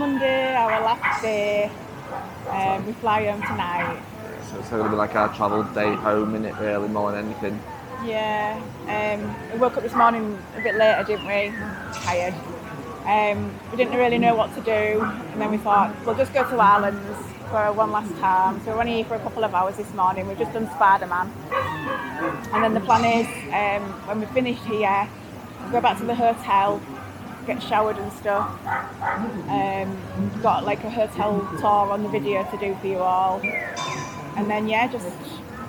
Monday, our last day. We fly home tonight. So it's going to be like our travel day home, innit, really, more than anything. Yeah. We woke up this morning a bit later, didn't we? Tired. We didn't really know what to do, and then we thought, we'll just go to Ireland's for one last time. So we're only here for a couple of hours this morning. We've just done Spider-Man. And then the plan is, when we finish here, we'll go back to the hotel, get showered and stuff. Got like a hotel tour on the video to do for you all. And then, yeah, just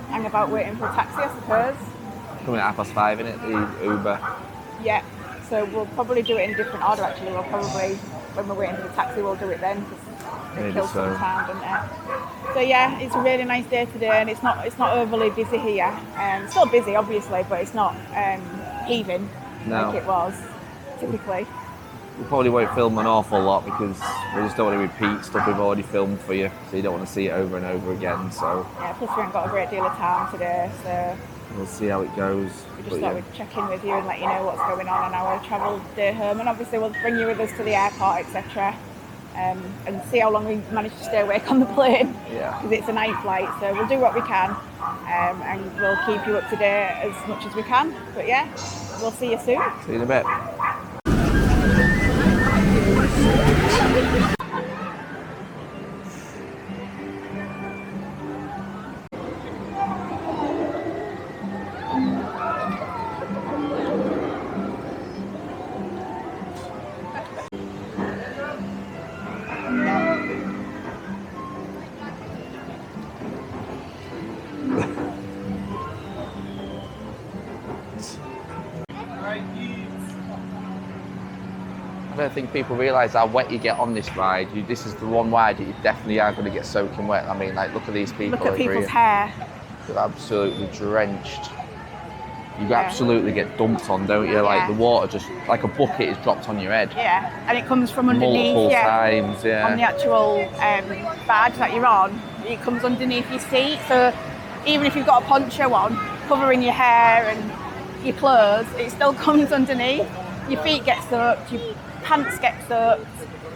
hang about waiting for a taxi, I suppose. Coming at 5:30, innit, the Uber. Yeah. So we'll probably do it in a different order, actually. We'll probably, when we're waiting for the taxi, we'll do it then, because it kills some time, doesn't it? So yeah, it's a really nice day today, and it's not overly busy here. It's still busy, obviously, but it's not heaving like it was typically. We probably won't film an awful lot because we just don't want to repeat stuff we've already filmed for you, so you don't want to see it over and over again. So yeah, plus we haven't got a great deal of time today, so we'll see how it goes. We just thought we'd check in with you and let you know what's going on our travel day home, and obviously we'll bring you with us to the airport, etc. And see how long we manage to stay awake on the plane. Yeah. Because it's a night flight, so we'll do what we can, and we'll keep you up to date as much as we can. But yeah, we'll see you soon. See you in a bit. I don't think people realise how wet you get on this ride. This is the one ride that you definitely are going to get soaking wet. I mean, like, look at these people. Look at people's hair. They're absolutely drenched. You absolutely get dumped on, don't you? Like the water just, like a bucket is dropped on your head. Yeah, and it comes from underneath. Multiple times, yeah. On the actual badge that you're on, it comes underneath your seat. So even if you've got a poncho on, covering your hair and your clothes, it still comes underneath. Your feet get soaked, your pants get soaked.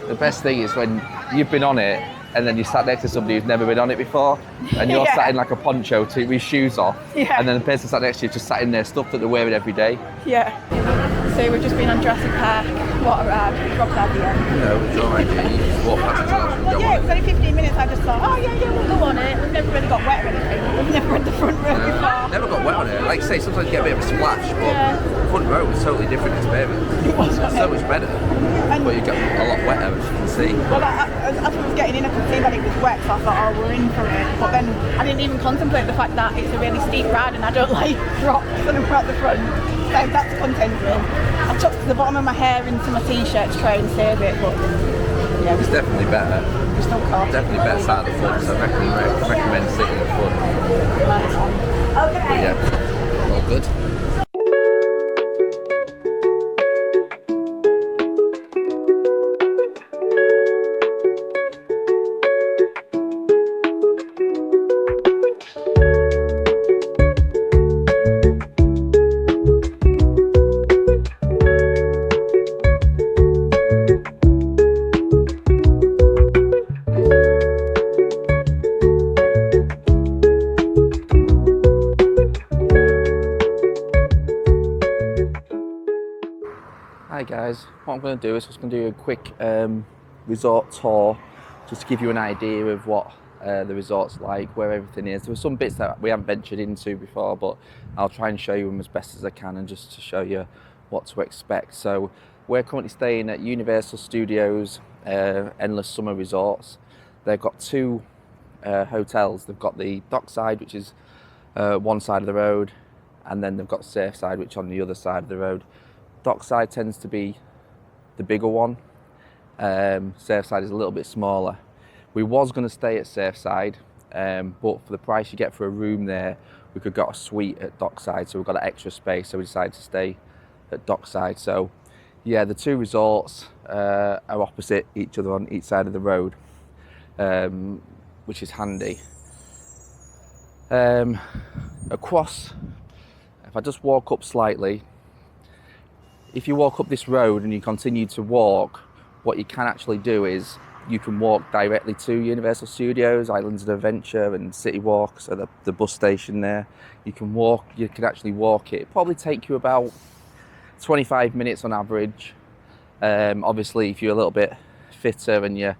The best thing is when you've been on it and then you sat next to somebody who's never been on it before, and you're sat in like a poncho with your shoes off, and then the person sat next to you just sat in their stuff that they're wearing every day. Yeah. So we've just been on Jurassic Park, water ride, rock idea. No, it's all right, yeah. You just walk past it and go it was only 15 minutes. I just thought, we'll go on it. We've never really got wet or anything. We've never had the front row before. Never got wet on it. Like I say, sometimes you get a bit of a splash, but the front row was totally different experience. It was, so much better. But you got a lot wetter, as you can see. Well, as I was getting in, I could see that it was wet, so I thought, we're in for it. But then I didn't even contemplate the fact that it's a really steep ride and I don't like drops and I'm at the front. So that's contending. I tucked the bottom of my hair into my t-shirt to try and save it, but yeah. It's definitely better. It's still cold. Definitely better sat at the front, so I recommend sitting at the front. Okay. But yeah, all good. Hi guys, what I'm going to do is just going to do a quick resort tour just to give you an idea of what the resort's like, where everything is. There were some bits that we haven't ventured into before, but I'll try and show you them as best as I can and just to show you what to expect. So we're currently staying at Universal Studios Endless Summer Resorts. They've got two hotels. They've got the Dockside, which is one side of the road, and then they've got Surfside, which is on the other side of the road. Dockside tends to be the bigger one. Surfside is a little bit smaller. We was going to stay at Surfside, but for the price you get for a room there, we could get a suite at Dockside, so we've got an extra space, so we decided to stay at Dockside. So yeah, the two resorts are opposite each other on each side of the road, which is handy. Across, if I just walk up slightly, if you walk up this road and you continue to walk, what you can actually do is you can walk directly to Universal Studios, Islands of Adventure and City Walk, so the bus station there. You can actually walk it. It'll probably take you about 25 minutes on average. Obviously, if you're a little bit fitter and you're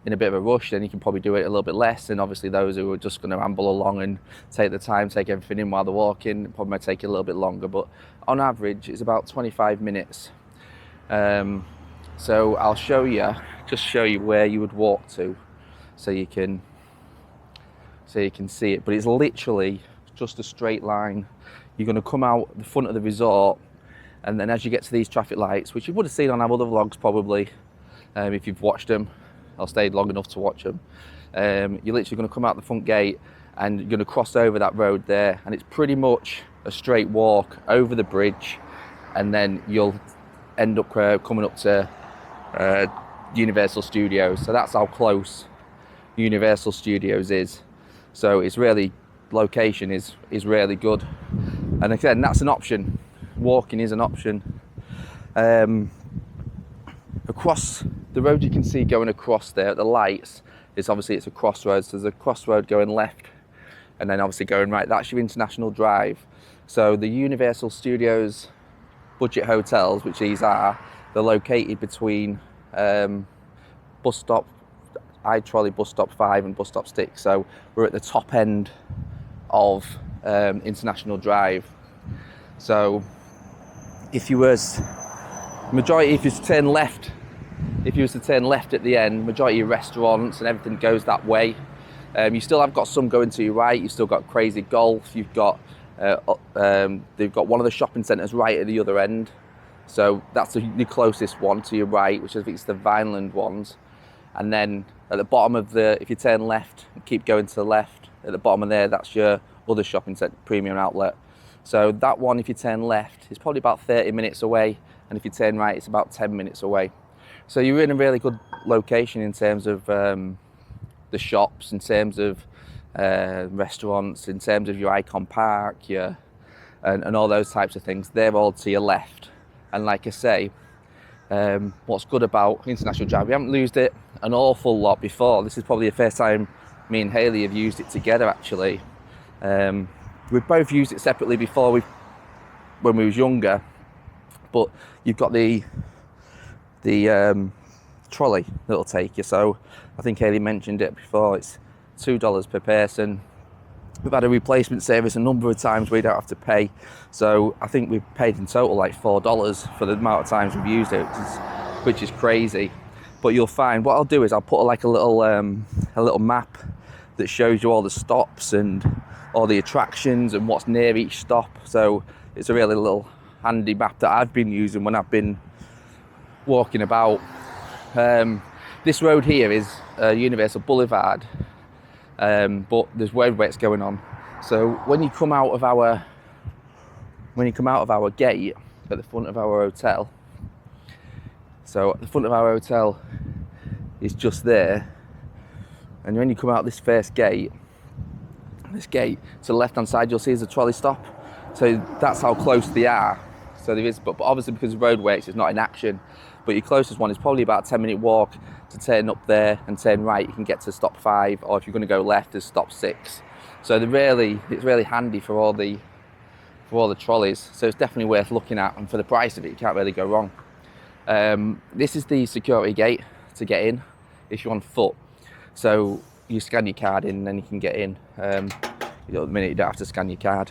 in a bit of a rush, then you can probably do it a little bit less. And obviously those who are just going to ramble along and take the time, take everything in while they're walking, probably might take a little bit longer. But on average, it's about 25 minutes. So I'll show you where you would walk to, so you can see it. But it's literally just a straight line. You're going to come out the front of the resort, and then as you get to these traffic lights, which you would have seen on our other vlogs probably, if you've watched them or stayed long enough to watch them, you're literally going to come out the front gate and you're going to cross over that road there, and it's pretty much a straight walk over the bridge, and then you'll end up coming up to Universal Studios. So that's how close Universal Studios is. So it's really, location is really good. And again, that's an option. Walking is an option. Across the road you can see going across there at the lights, it's a crossroads. So there's a crossroad going left and then obviously going right. That's your International Drive. So the Universal Studios budget hotels, which these are, they're located between bus stop, I-Trolley bus stop 5 and bus stop 6. So we're at the top end of International Drive. So if you was to turn left at the end, majority of restaurants and everything goes that way. You still have got some going to your right. You've still got Crazy Golf. You've got they've got one of the shopping centres right at the other end. So that's the closest one to your right, which I think is the Vineland ones. And then at the bottom of if you turn left and keep going to the left, at the bottom of there, that's your other shopping centre, premium outlet. So that one, if you turn left, is probably about 30 minutes away. And if you turn right, it's about 10 minutes away. So you're in a really good location in terms of the shops, in terms of restaurants, in terms of your Icon Park, and all those types of things. They're all to your left. And like I say, what's good about International Drive, we haven't used it an awful lot before. This is probably the first time me and Hayley have used it together, actually. We've both used it separately before when we was younger, but you've got the trolley that'll take you. So I think Hayley mentioned it before, it's $2 per person. We've had a replacement service a number of times we don't have to pay. So I think we've paid in total like $4 for the amount of times we've used it, which is crazy. But you'll find, what I'll do is I'll put like a little map that shows you all the stops and all the attractions and what's near each stop. So it's a really little handy map that I've been using when I've been walking about. This road here is Universal Boulevard. But there's roadworks going on. So when you come out of our gate at the front of our hotel, so the front of our hotel is just there, and when you come out this first gate, to the left hand side, you'll see there's a trolley stop. So that's how close they are. So there is, but obviously because of roadworks, it's not in action. But your closest one is probably about a 10-minute walk to turn up there and turn right. You can get to stop 5, or if you're going to go left, there's stop 6. So it's really handy for all the trolleys. So it's definitely worth looking at, and for the price of it, you can't really go wrong. This is the security gate to get in if you're on foot. So you scan your card in, and then you can get in. At the minute, you don't have to scan your card,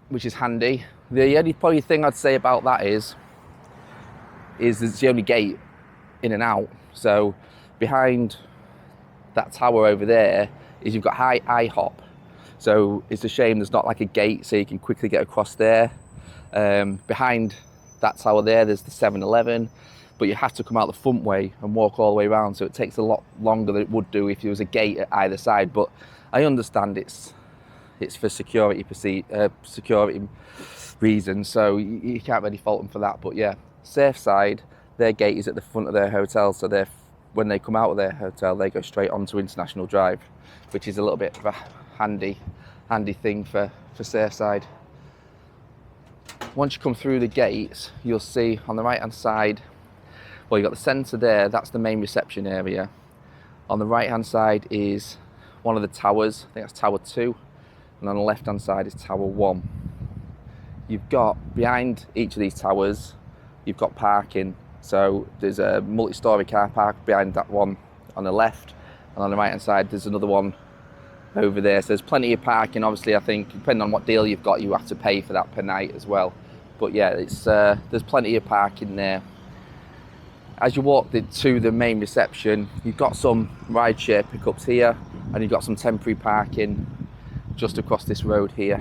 which is handy. The only probably thing I'd say about that is it's the only gate in and out. So behind that tower over there is you've got IHOP. So it's a shame there's not like a gate so you can quickly get across there. Behind that tower there's the 7-Eleven, but you have to come out the front way and walk all the way around. So it takes a lot longer than it would do if there was a gate at either side. But I understand it's for security reasons, so you can't really fault them for that. But yeah, Surfside, their gate is at the front of their hotel, so when they come out of their hotel, they go straight onto International Drive, which is a little bit of a handy thing for Surfside. Once you come through the gates, you'll see on the right hand side Well, you've got the centre there, that's the main reception area. On the right hand side is one of the towers, I think that's Tower 2, and on the left hand side is Tower 1. You've got, behind each of these towers, you've got parking. So there's a multi-storey car park behind that one on the left, and on the right hand side there's another one over there. So there's plenty of parking. Obviously, I think depending on what deal you've got, you have to pay for that per night as well. But yeah, it's there's plenty of parking there. As you walk to the main reception, you've got some rideshare pickups here, and you've got some temporary parking just across this road here.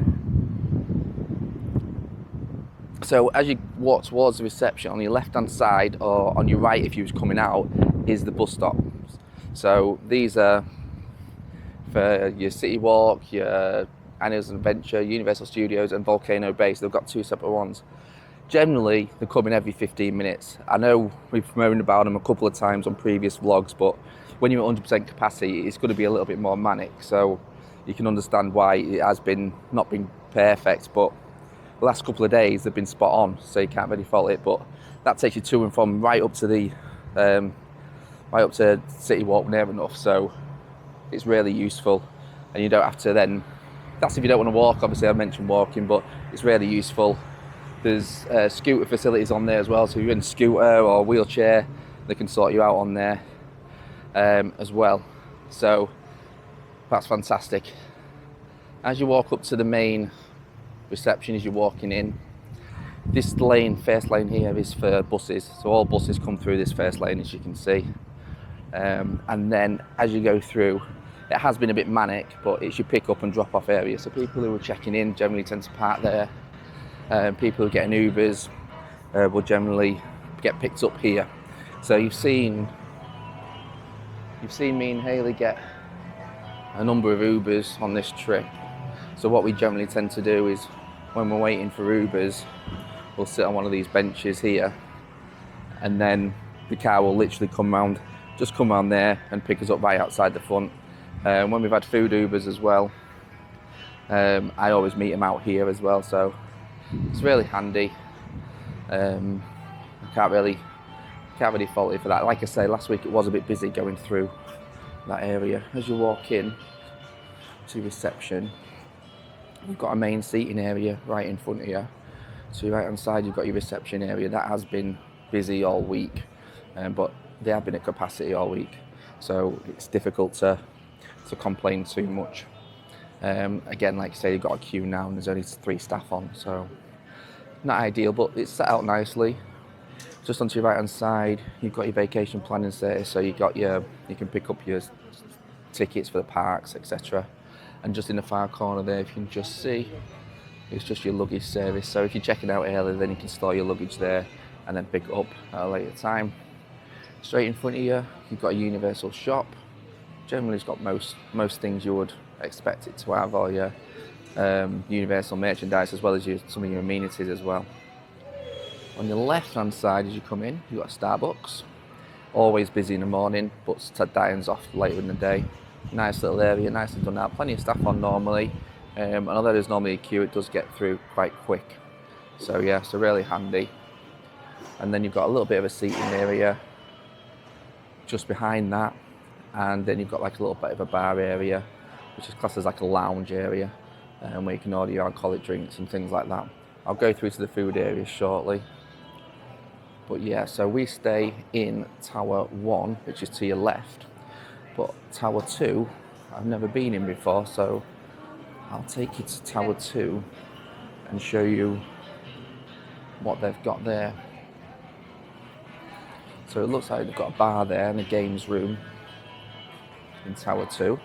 So as you walk towards the reception, on your left hand side, or on your right if you was coming out, is the bus stop. So these are for your City Walk, your Annie's Adventure, Universal Studios and Volcano Bay. So they've got two separate ones. Generally, they're coming every 15 minutes. I know we've moaned about them a couple of times on previous vlogs, but when you're at 100% capacity, it's going to be a little bit more manic. So you can understand why it has not been perfect, but the last couple of days they've been spot on, so you can't really fault it. But that takes you to and from right up to the right up to City Walk near enough, so it's really useful. And you don't have to then, that's if you don't want to walk, obviously I mentioned walking, but it's really useful. There's scooter facilities on there as well, so if you're in a scooter or wheelchair, they can sort you out on there as well. So that's fantastic. As you walk up to the main reception, as you're walking in, this lane, first lane here, is for buses. So all buses come through this first lane, as you can see. And then as you go through, it has been a bit manic, but it's your pick up and drop off area. So people who are checking in generally tend to park there. People who are getting Ubers will generally get picked up here. So you've seen me and Hayley get a number of Ubers on this trip. So what we generally tend to do is, when we're waiting for Ubers, we'll sit on one of these benches here, and then the car will literally come round there and pick us up right outside the front. When we've had food Ubers as well, I always meet them out here as well, so it's really handy. I can't really fault it for that. Like I say, last week it was a bit busy going through that area. As you walk in to reception, you've got a main seating area right in front of you. So right hand side you've got your reception area. That has been busy all week, but they have been at capacity all week, so it's difficult to complain too much. Again, like I say, you've got a queue now and there's only 3 staff on, so not ideal, but it's set out nicely. Just onto your right hand side, you've got your vacation planning service, so you can pick up your tickets for the parks, etc. And just in the far corner there, if you can just see, it's just your luggage service. So if you're checking out early, then you can store your luggage there and then pick it up at a later time. Straight in front of you, you've got a Universal shop. Generally, it's got most things you would expect it to have, or your Universal merchandise, as well as some of your amenities as well. On your left hand side as you come in, you've got Starbucks. Always busy in the morning, but that ends off later in the day. Nice little area, nicely done out. Plenty of staff on normally, and although there's normally a queue, it does get through quite quick. So yeah, so really handy. And then you've got a little bit of a seating area just behind that, and then you've got like a little bit of a bar area, which is classed as like a lounge area, where you can order your alcoholic drinks and things like that. I'll go through to the food area shortly. But yeah, so we stay in Tower 1, which is to your left. But Tower 2, I've never been in before, so I'll take you to Tower 2 and show you what they've got there. So it looks like they've got a bar there and a games room in Tower 2.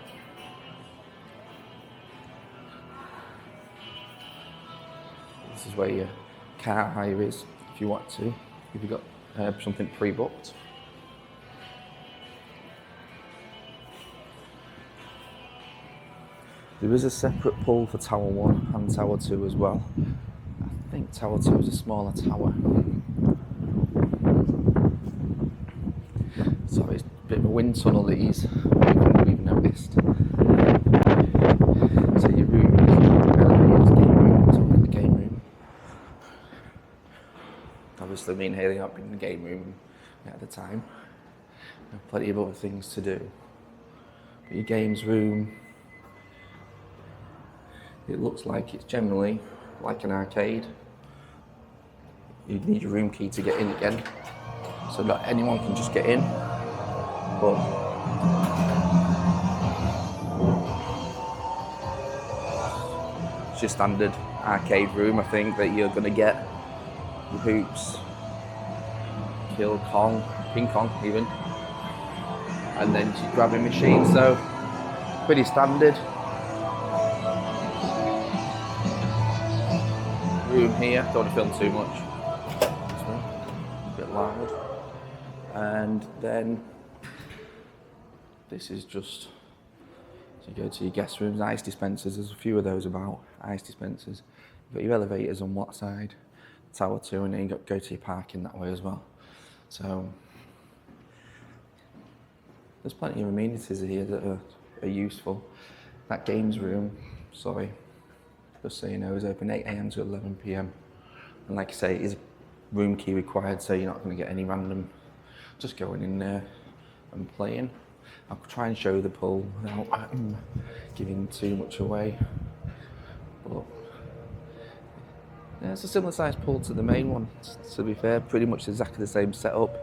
This is where your car hire is, if you want to, if you've got something pre-booked. There is a separate pool for Tower 1 and Tower 2 as well. I think Tower 2 is a smaller tower. Sorry, it's a bit of a wind tunnel these, we've noticed. So your room is the game room. Obviously me and Hayley aren't been in the game room at the time. There are plenty of other things to do. But your games room, it looks like it's generally like an arcade. You need your room key to get in again, so not anyone can just get in. But it's your standard arcade room, I think, that you're gonna get. Your hoops, kill Kong, King Kong even, and then your grabbing machine. So pretty standard. Room here, don't want to film too much. This one, a bit loud. And then this is just, so you go to your guest rooms, ice dispensers. There's a few of those about, ice dispensers. You've got your elevators on what side, tower 2, and then you go to your parking that way as well. So there's plenty of amenities here that are useful. That games room, sorry, just so you know, is open 8 AM to 11 PM. And like I say, it is room key required, so you're not going to get any random just going in there and playing. I'll try and show the pool without giving too much away. But yeah, it's a similar sized pool to the main one, to be fair. Pretty much exactly the same setup.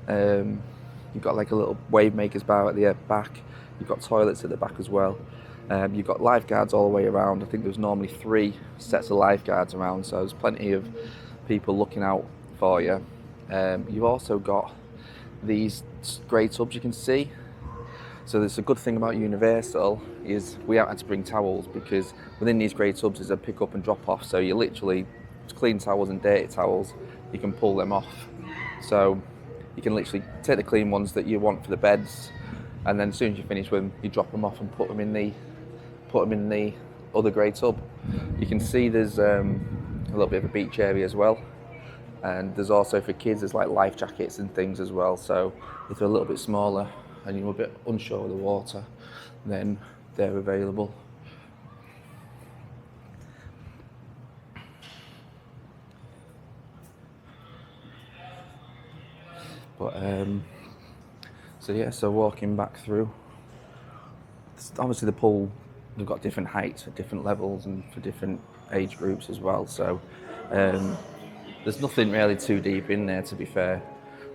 You've got like a little wave maker's bar at the back. You've got toilets at the back as well. You've got lifeguards all the way around. I think there's normally 3 sets of lifeguards around, so there's plenty of people looking out for you. You've also got these grey tubs you can see. So there's a good thing about Universal is we haven't had to bring towels, because within these grey tubs is a pick up and drop off. So you literally, clean towels and dirty towels, you can pull them off. So you can literally take the clean ones that you want for the beds, and then as soon as you finish with them, you drop them off and put them in the other grey tub. You can see there's a little bit of a beach area as well, and there's also for kids there's like life jackets and things as well. So if they're a little bit smaller and you're a bit unsure of the water, then they're available. But so walking back through, obviously the pool, we've got different heights at different levels and for different age groups as well. So there's nothing really too deep in there, to be fair.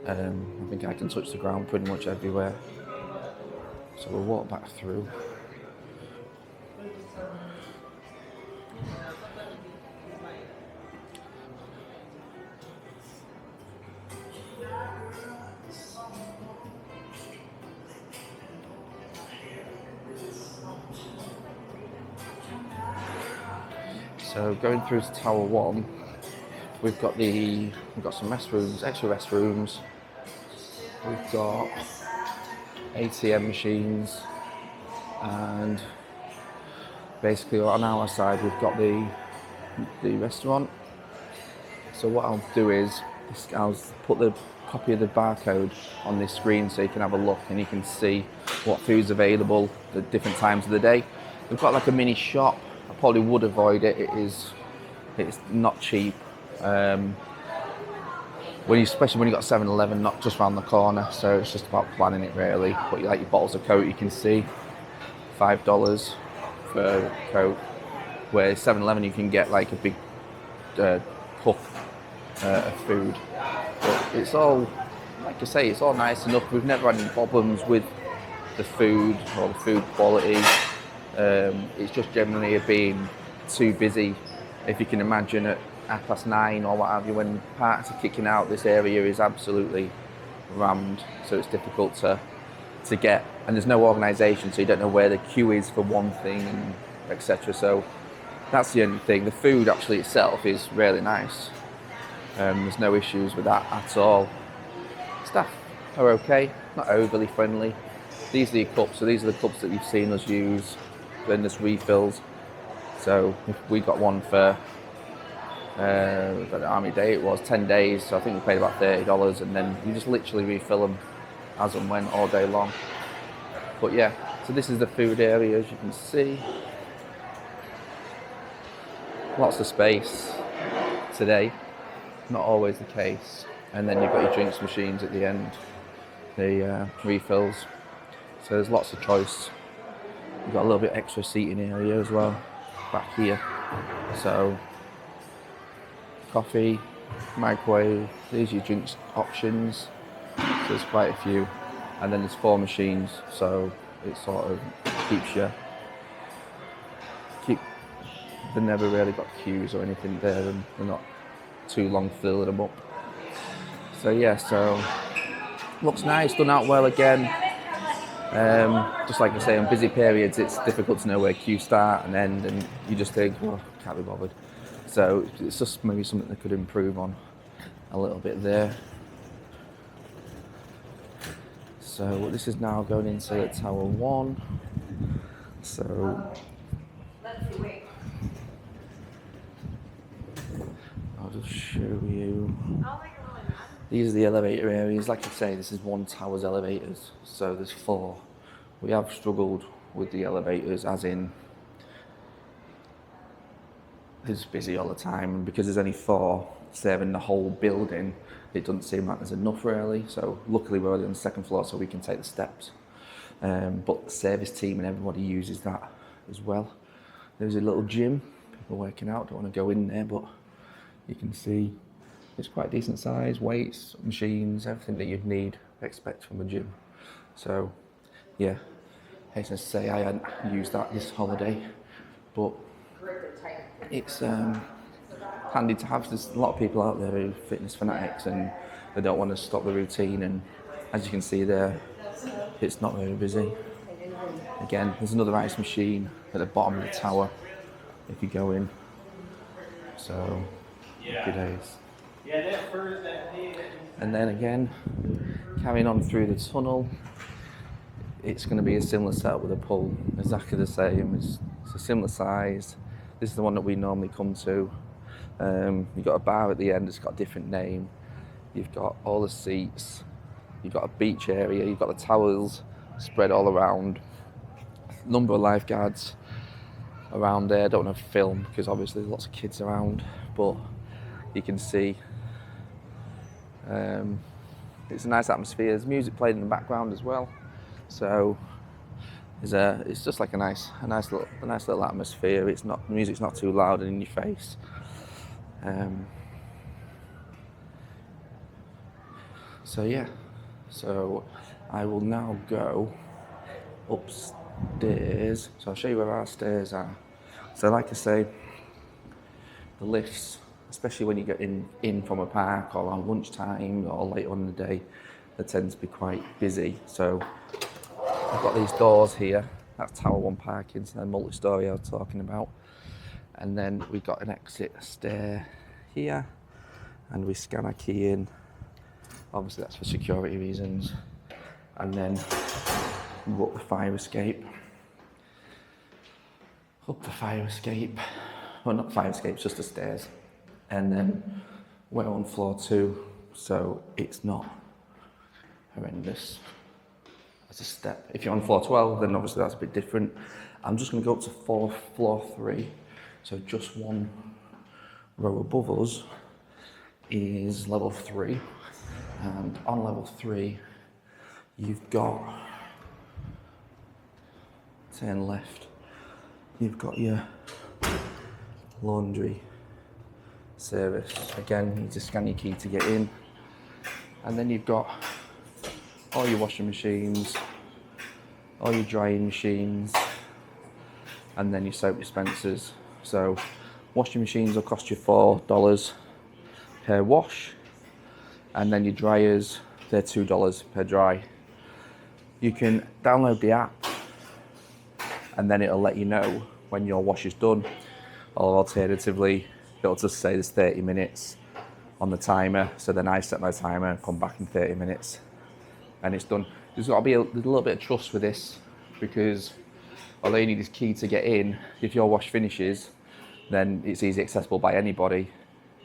I think I can touch the ground pretty much everywhere. So we'll walk back through. So going through to Tower 1, we've got some restrooms, extra restrooms. We've got ATM machines, and basically on our side we've got the restaurant. So what I'll do is I'll put the copy of the barcode on this screen so you can have a look and you can see what food's available at different times of the day. We've got like a mini shop. I probably would avoid it. It's not cheap. Especially when you've got 7-Eleven not just around the corner, so it's just about planning it really. But like your bottles of Coke, you can see $5 for a Coke, where 7-Eleven you can get like a big cup of food. But it's all, like I say, it's all nice enough. We've never had any problems with the food or the food quality. It's just generally being too busy. If you can imagine at 9:30 or what have you, when parks are kicking out, this area is absolutely rammed, so it's difficult to get, and there's no organisation, so you don't know where the queue is for one thing, and etc. So that's the only thing. The food actually itself is really nice. There's no issues with that at all. Staff are okay, not overly friendly. These are your cups, so these are the cups that you've seen us use. Then there's refills. So we got one for the Army Day, it was 10 days, so I think we paid about $30, and then you just literally refill them as and when all day long. But yeah, so this is the food area, as you can see. Lots of space today, not always the case. And then you've got your drinks machines at the end, the refills. So there's lots of choice. You've got a little bit extra seating area as well, back here. So coffee, microwave, these are your drinks options. So there's quite a few. And then there's 4 machines, so it sort of keeps you, they've never really got queues or anything there, and they're not too long filling them up. So yeah, so looks nice, done out well again. Just like I say, on busy periods it's difficult to know where queues start and end, and you just think, well, can't be bothered. So it's just maybe something they could improve on a little bit there. So this is now going into Tower 1. So I'll just show you. These are the elevator areas. Like I say, this is one tower's elevators, so there's 4. We have struggled with the elevators, as in it's busy all the time, and because there's only 4 serving the whole building, it doesn't seem like there's enough really. So luckily we're already on the 2nd floor, so we can take the steps. But the service team and everybody uses that as well. There's a little gym, people working out, don't want to go in there, but you can see it's quite decent size, weights, machines, everything that you'd need, expect from a gym. So yeah, I hate to say I hadn't used that this holiday, but it's handy to have. There's a lot of people out there who are fitness fanatics and they don't want to stop the routine, and as you can see there, it's not very busy. Again, there's another ice machine at the bottom of the tower if you go in. So, happy days. And then again, carrying on through the tunnel, it's going to be a similar setup with a pool, exactly the same. It's a similar size. This is the one that we normally come to. You've got a bar at the end, it's got a different name. You've got all the seats. You've got a beach area. You've got the towels spread all around. Number of lifeguards around there. Don't want to film because obviously there's lots of kids around, but you can see it's a nice atmosphere. There's music played in the background as well, so it's just like a nice little atmosphere. It's not, the music's not too loud and in your face. So yeah, so I will now go upstairs. So I'll show you where our stairs are. So like I say, the lifts, especially when you get in from a park or on lunchtime or later on in the day, they tend to be quite busy. So I've got these doors here. That's Tower 1 parking, so they're multi-storey I was talking about. And then we've got an exit stair here, and we scan our key in. Obviously that's for security reasons. And then we've got the fire escape. Up the fire escape. Well, not fire escape, just the stairs. And then we're on floor 2, so it's not horrendous as a step. If you're on floor 12, then obviously that's a bit different. I'm just going to go up to floor 3. So just one row above us is level 3. And on level 3, you've got, turn left, you've got your laundry service. Again, you need to scan your key to get in. And then you've got all your washing machines, all your drying machines, and then your soap dispensers. So washing machines will cost you $4 per wash, and then your dryers, they're $2 per dry. You can download the app and then it'll let you know when your wash is done, or alternatively it'll just say there's 30 minutes on the timer, so then I set my timer and come back in 30 minutes and it's done. There's got to be a little bit of trust with this, because although you need this key to get in, if your wash finishes, then it's easily accessible by anybody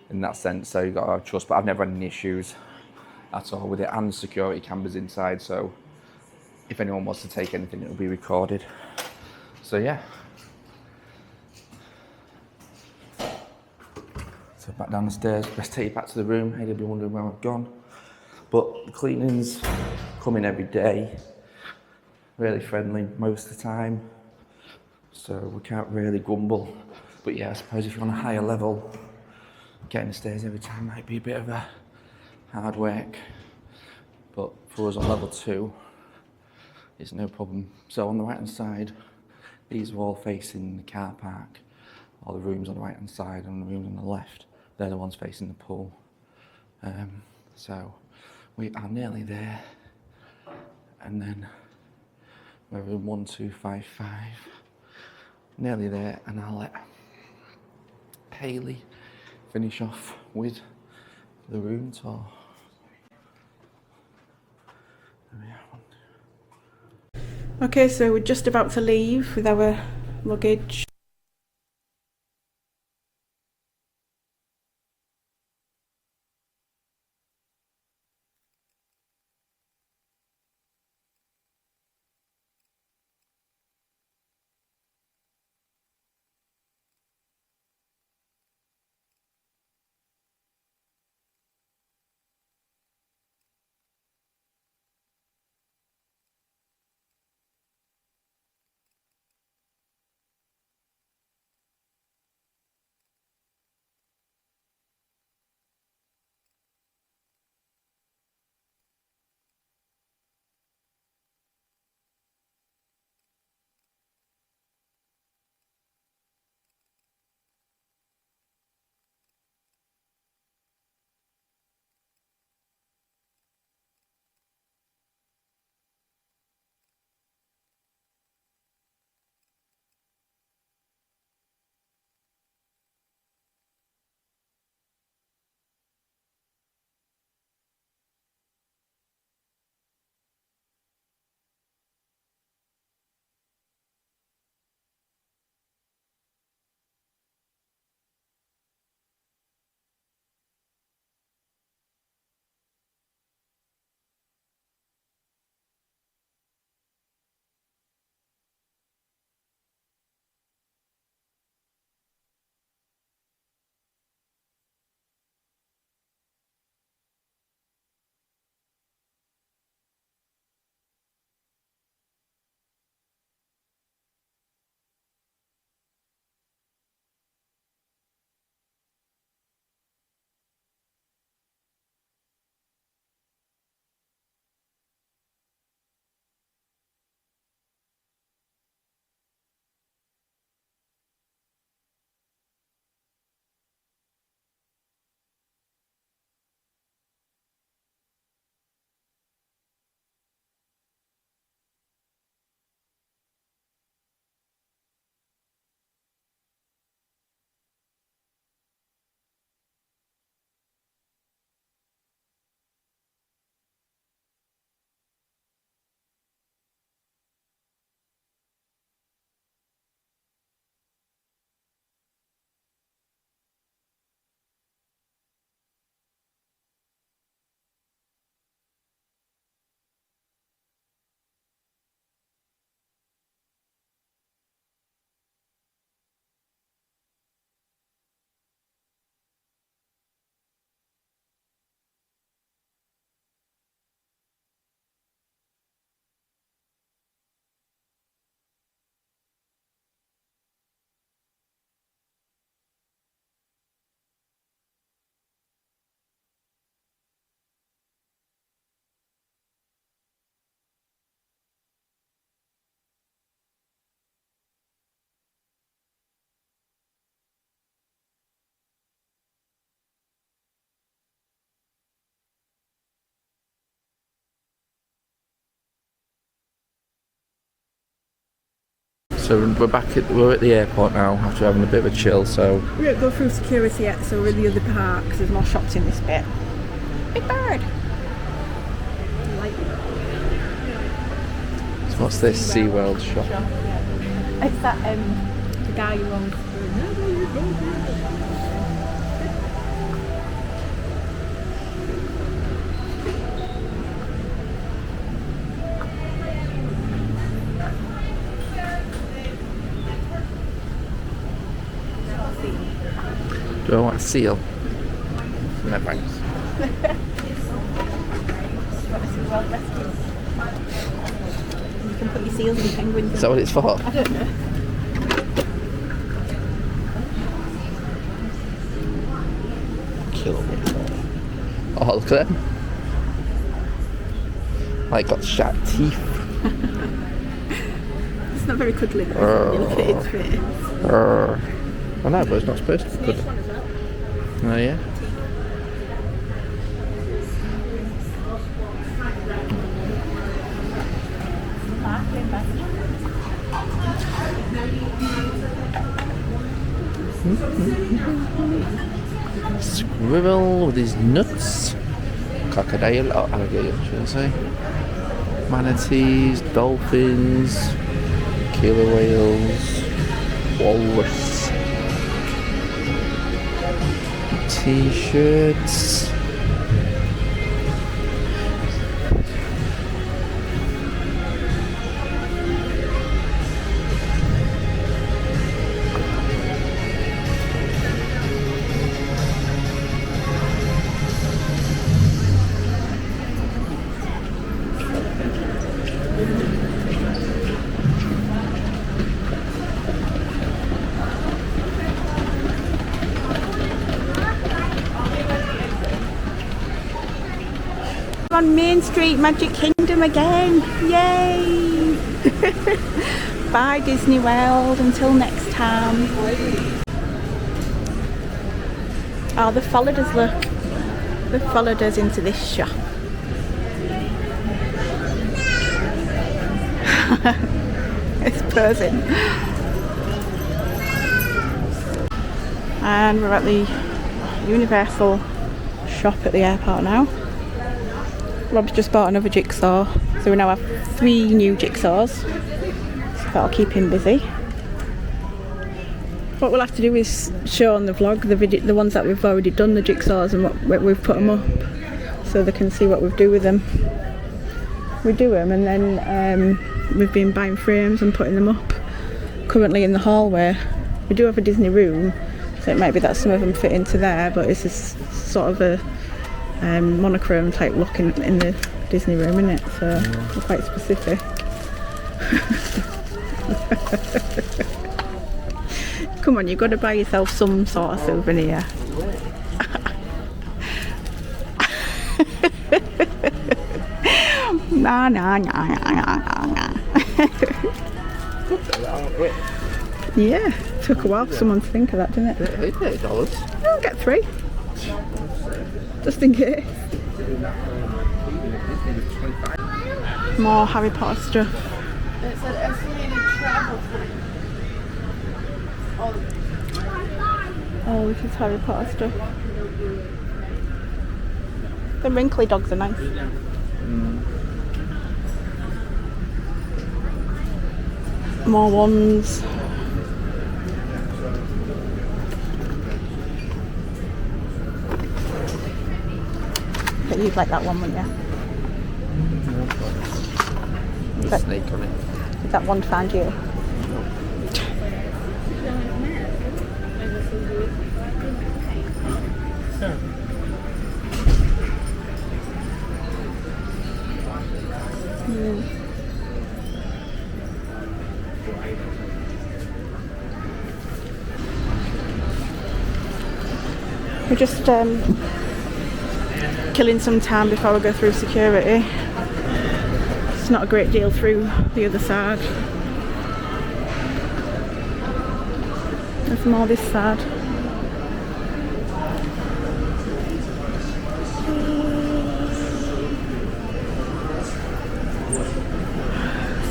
in that sense, so you've got to trust. But I've never had any issues at all with it, and security cameras inside, so if anyone wants to take anything, it'll be recorded. So yeah. So back down the stairs. Best take you back to the room. Hayley'll be wondering where I've gone. But the cleaning's coming every day. Really friendly most of the time. So we can't really grumble. But yeah, I suppose if you're on a higher level, getting the stairs every time might be a bit of a hard work. But for us on level 2, it's no problem. So on the right hand side, these are all facing the car park. All the rooms on the right hand side and the rooms on the left, they're the ones facing the pool. So we are nearly there. And then we're in 1255. Nearly there, and I'll let Hayley finish off with the room tour. Okay, so we're just about to leave with our luggage. So we're at the airport now after having a bit of a chill. So We don't go through security yet, so we're in the other park because there's more shops in this bit. Big bird! so what's this SeaWorld shop? It's that the guy who owns Do I want a seal? No thanks. You can put your seals and penguins in. Is that what it's for? I don't know. Killer whale. Oh, look at them. Like got sharp teeth. It's not very cuddly though, you look at its face. I know, but it's not supposed to be cuddly. Oh yeah? Squirrel with his nuts. Crocodile, or alligator, should I say. Manatees, dolphins, killer whales, walrus. T-shirts. On Main Street, Magic Kingdom again. Yay! Bye Disney World, until next time. Oh, they followed us, look. They followed us into this shop. It's posing. And we're at the Universal shop at the airport now. Rob's just bought another jigsaw, so we now have 3 new jigsaws, so that'll keep him busy. What we'll have to do is show on the vlog the ones that we've already done, the jigsaws, and what we've put them up, so they can see what we do with them. We do them, and then we've been buying frames and putting them up. Currently in the hallway, we do have a Disney room, so it might be that some of them fit into there, but it's just sort of a monochrome type look in the Disney room, isn't it? So we're quite specific. Come on, you've got to buy yourself some sort of souvenir. Nah. Yeah, took a while for someone to think of that, didn't it? $8. I'll get 3. Just in case. More Harry Potter stuff. It said estimated travel time. Oh, this is Harry Potter stuff. The wrinkly dogs are nice. More ones. But you'd like that one, wouldn't you? There's a snake on it. Did that one find you? We're just killing some time before we go through security. It's not a great deal through the other side. There's more this side.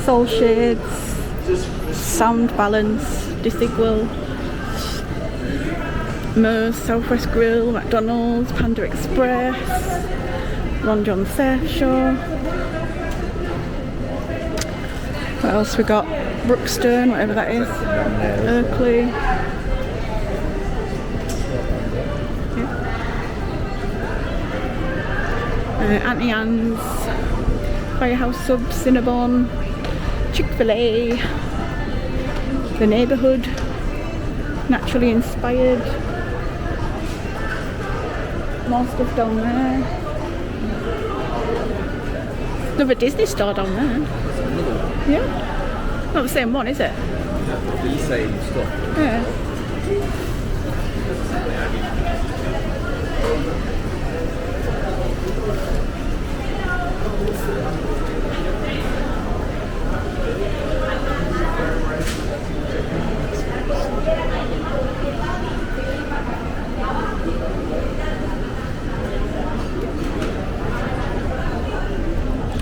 Soul shades, sound balance, Disigual, Moe's, Southwest Grill, McDonald's, Panda Express, Ron John Surf Show. What else we got? Brookstone, whatever that is. Oakley. Yeah. Auntie Anne's, Firehouse Subs, Cinnabon, Chick-fil-A, The Neighbourhood, Naturally Inspired, More stuff down there. Another Disney store down there. Yeah. Not the same one, is it? The same stuff. Yeah.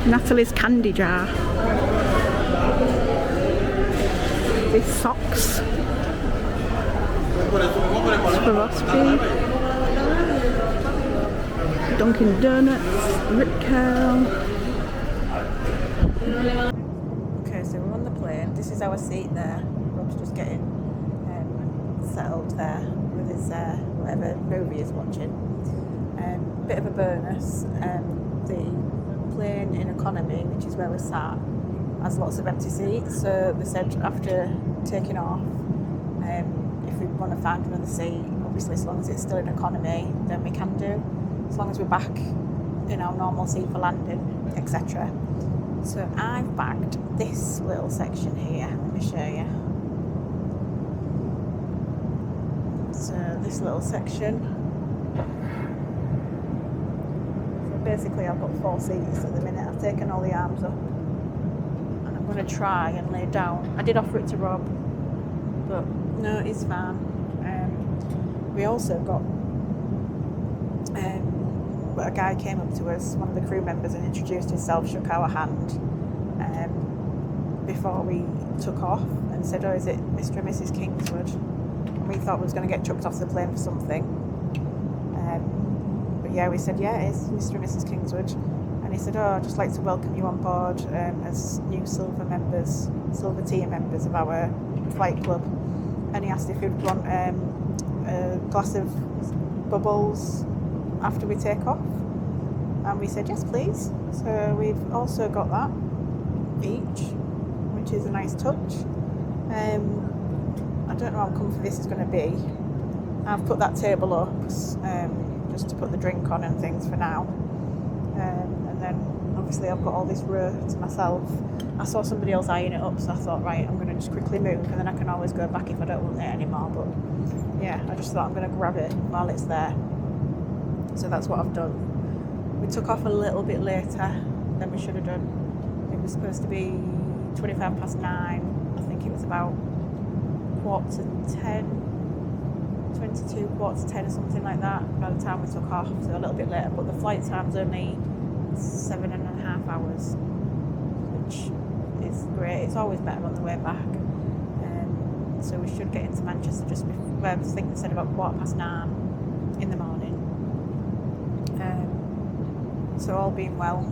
Natalie's candy jar. These socks. Swarovski. Dunkin' Donuts. Rip Curl. Okay, so we're on the plane. This is our seat there. Rob's just getting settled there with his whatever movie he's watching. Bit of a bonus. The plane in economy, which is where we're sat, has lots of empty seats, so they said after taking off, if we want to find another seat, obviously as long as it's still in economy, then we can do, as long as we're back in our normal seat for landing, etc. So I've bagged this little section here, let me show you. So this little section, basically I've got 4 seats at the minute. I've taken all the arms up and I'm going to try and lay down. I did offer it to Rob, but no, it's fine. We also got a guy came up to us, one of the crew members, and introduced himself, shook our hand before we took off and said, oh, is it Mr. and Mrs. Kingswood? And we thought we was going to get chucked off the plane for something. Yeah, we said, yeah, it's Mr. and Mrs. Kingswood. And he said, oh, I'd just like to welcome you on board as new silver tier members of our flight club. And he asked if we'd want a glass of bubbles after we take off. And we said, yes, please. So we've also got that each, which is a nice touch. I don't know how comfy this is going to be. I've put that table up just to put the drink on and things for now, and then obviously I've got all this row to myself. I saw somebody else eyeing it up, so I thought, right, I'm going to just quickly move and then I can always go back if I don't want it anymore. But yeah, I just thought I'm going to grab it while it's there, so that's what I've done. We took off a little bit later than we should have done. It was supposed to be 9:25. I think it was about 9:45, 22, 9:45 or something like that by the time we took off, so a little bit later, but the flight time's only 7.5 hours, which is great. It's always better on the way back. So we should get into Manchester just before, I think they said about 9:15 in the morning. So all being well,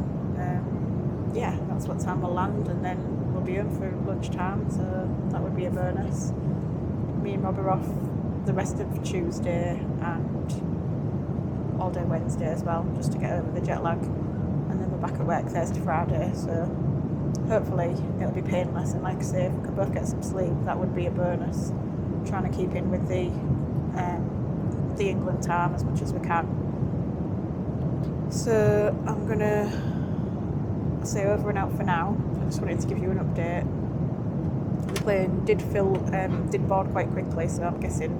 yeah, that's what time we'll land, and then we'll be home for lunchtime, so that would be a bonus. Me and Rob are off the rest of Tuesday and all day Wednesday as well, just to get over the jet lag, and then we're back at work Thursday, Friday, so hopefully it'll be painless. And like I say, if we could both get some sleep, that would be a bonus. I'm trying to keep in with the England time as much as we can. So I'm gonna say over and out for now. I just wanted to give you an update. The plane did board quite quickly, so I'm guessing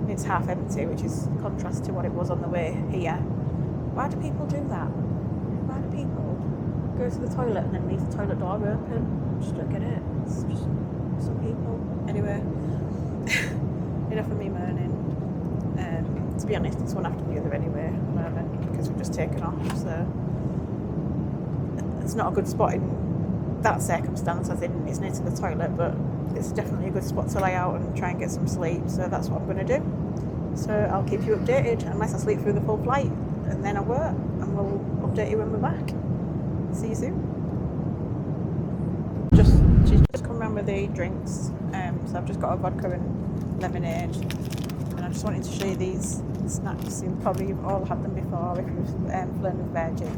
it's half empty, which is contrast to what it was on the way here. Why do people do that? Why do people go to the toilet and then leave the toilet door open? I just don't get it. It's just some people. Anyway, enough of me moaning. To be honest, it's one after the other anyway at the moment, because we've just taken off, so it's not a good spot in that circumstance, as in it's near to the toilet, but it's definitely a good spot to lay out and try and get some sleep, so that's what I'm going to do. So I'll keep you updated unless I sleep through the full flight, and then I won't, and we'll update you when we're back. See you soon. She's just come around with the drinks, so I've just got a vodka and lemonade, and I just wanted to show you these snacks. You'll probably all had them before if you've flown with Virgin.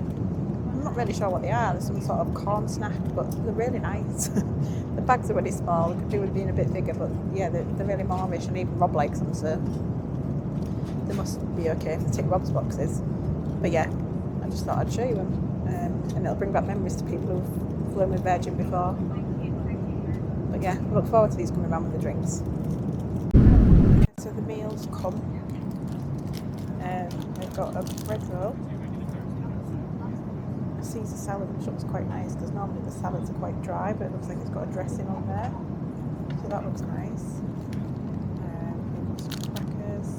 I'm not really sure what they are. They're some sort of corn snack, but they're really nice. The bags are really small. They could do with being a bit bigger, but yeah, they're really moreish, and even Rob likes them, so they're they must be okay if they tick Rob's boxes. But yeah, I just thought I'd show you them. And it'll bring back memories to people who've flown with Virgin before. But yeah, I look forward to these coming around with the drinks. So the meals come. They've got a bread roll, a Caesar salad, which looks quite nice because normally the salads are quite dry, but it looks like it's got a dressing on there. So that looks nice. We've got some crackers,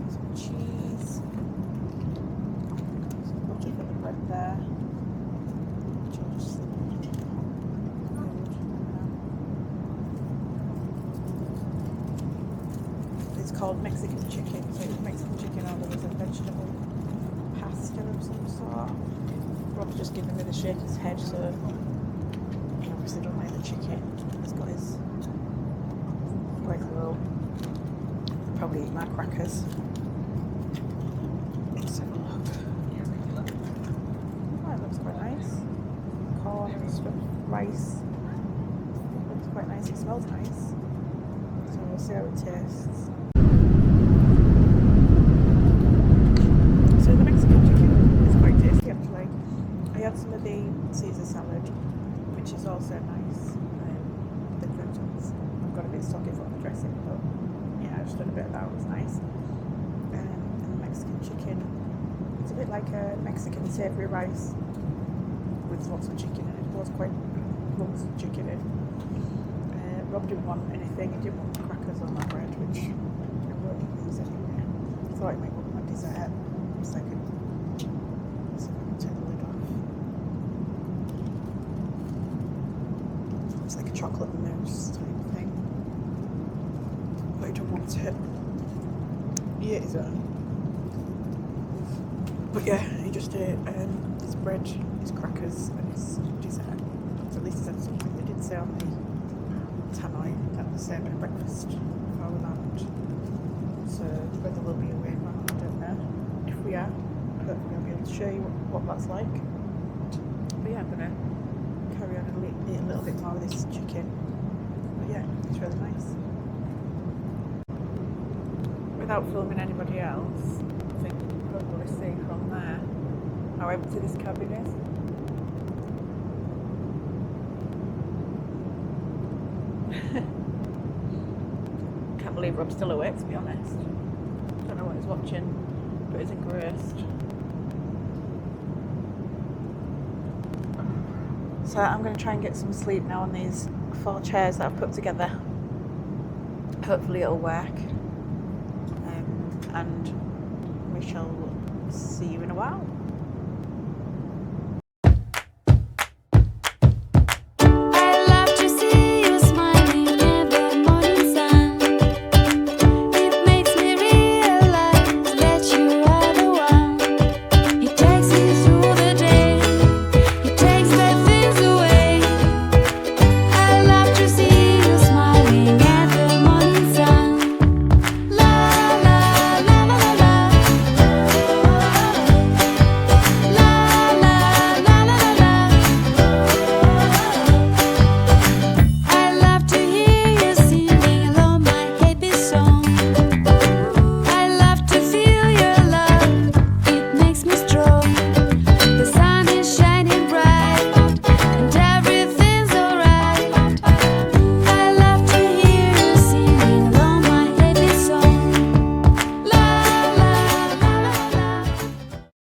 some cheese, some butter for the bread there. Which I'll just slip in. It's called Mexican chicken, so it's Mexican chicken or there was a vegetable pasta of some sort. Rob's just giving me the shake of his head, so he obviously don't like the chicken. He's got his bread roll. I'll probably eat my crackers. Let's have a look. Oh, it looks quite nice. Corn and stuff, rice. It looks quite nice, it smells nice. So we'll see how it tastes. So the Mexican chicken is quite tasty actually. I had some of the Caesar salad, which is also nice. The croutons, I've got a bit soggy from the dressing, but yeah, I just done a bit of that, it was nice. And the Mexican chicken, it's a bit like a Mexican savoury rice with lots of chicken in it. It was quite lots of chicken in. Rob didn't want anything, he didn't want crackers on that bread, which I won't eat these anyway. I thought it might want my dessert. So I could take the lid off. It's like a chocolate mousse type thing. But he don't want it. He ate his own. But yeah, he just ate his bread, his crackers and his dessert. So at least he said something. They did say on the tannoy that the same at breakfast before we land. So whether we'll be awake or not, I don't know. If we are, hopefully I'll be able to show you what that's like. But yeah, I'm gonna carry on and eat a little bit more of this chicken. But yeah, it's really nice. Without filming anybody else, I think you can probably see from there how empty this cabin is. Can't believe Rob's still awake, to be honest. Don't know what he's watching, but he's engrossed. So I'm going to try and get some sleep now on these 4 chairs that I've put together. Hopefully it'll work. And we shall see you in a while.